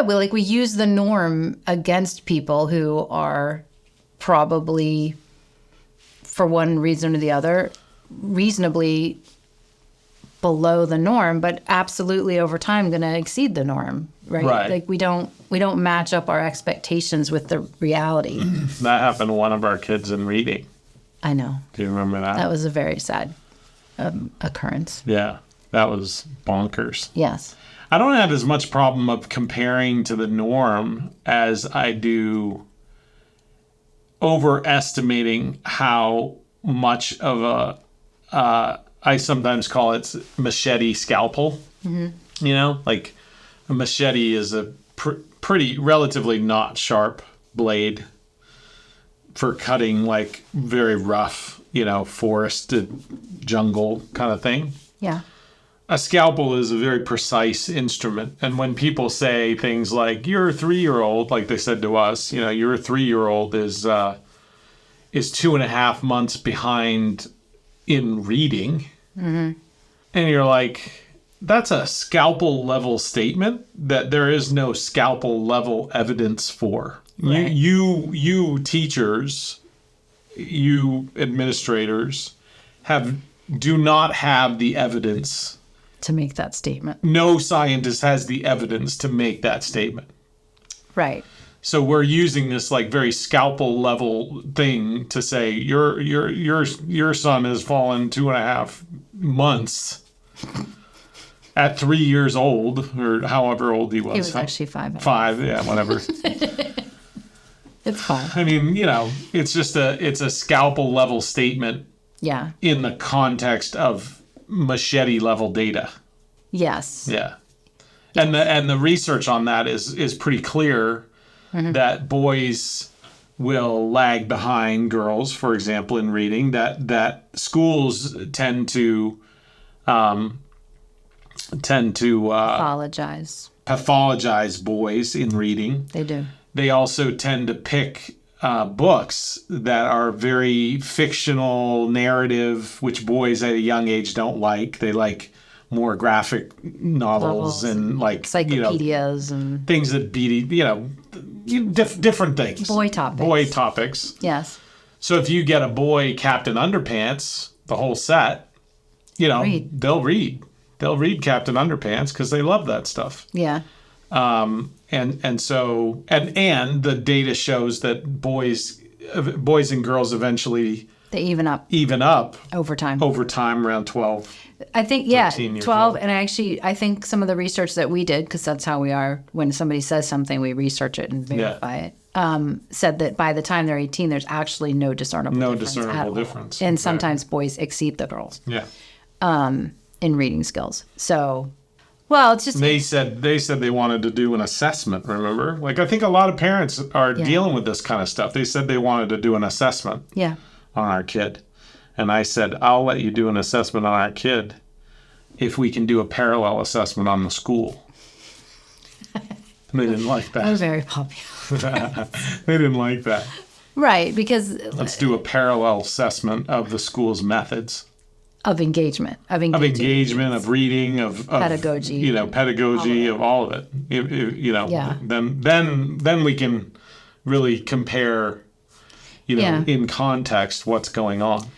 Yeah, we use the norm against people who are probably, for one reason or the other, reasonably below the norm, but absolutely over time going to exceed the norm, right? Right. We don't match up our expectations with the reality. That happened to one of our kids in reading. I know. Do you remember that? That was a very sad occurrence. Yeah, that was bonkers. Yes. I don't have as much problem of comparing to the norm as I do overestimating how much of I sometimes call it machete scalpel. Mm-hmm. A machete is a pretty relatively not sharp blade for cutting very rough, forested jungle kind of thing. Yeah. A scalpel is a very precise instrument. And when people say things like, you're a 3-year-old, like they said to us, you're a 3-year-old is 2.5 months behind in reading. Mm-hmm. And you're like, that's a scalpel-level statement that there is no scalpel-level evidence for. Right. You teachers, you administrators do not have the evidence to make that statement. No scientist has the evidence to make that statement. Right. So we're using this very scalpel level thing to say your son has fallen 2.5 months at 3 years old, or however old he was. He was actually 5. 5, yeah, whatever. It's fine. I mean, it's just it's a scalpel level statement. Yeah. In the context of machete level data. Yes. Yeah. Yes. And the research on that is pretty clear. Mm-hmm. That boys will lag behind girls, for example, in reading. That schools tend to pathologize boys in reading. They do. They also tend to pick books that are very fictional narrative, which boys at a young age don't like. They like more graphic novels and encyclopedias and things that beat different things. Boy topics. Yes. So if you get a boy Captain Underpants, the whole set, they'll read Captain Underpants because they love that stuff. Yeah. And the data shows that boys and girls eventually they even up over time around 12. I think 12 and I think some of the research that we did, because that's how we are when somebody says something we research it and verify it, said that by the time they're 18 there's actually no discernible difference. And sometimes boys exceed the girls in reading skills. So it's just they said they wanted to do an assessment, remember? I think a lot of parents are dealing with this kind of stuff. They said they wanted to do an assessment on our kid. And I said, I'll let you do an assessment on our kid if we can do a parallel assessment on the school. They didn't like that. That was very popular. They didn't like that. Right, because let's do a parallel assessment of the school's methods. Of engagement, of reading, of pedagogy, of all of it. Then we can really compare, in context what's going on.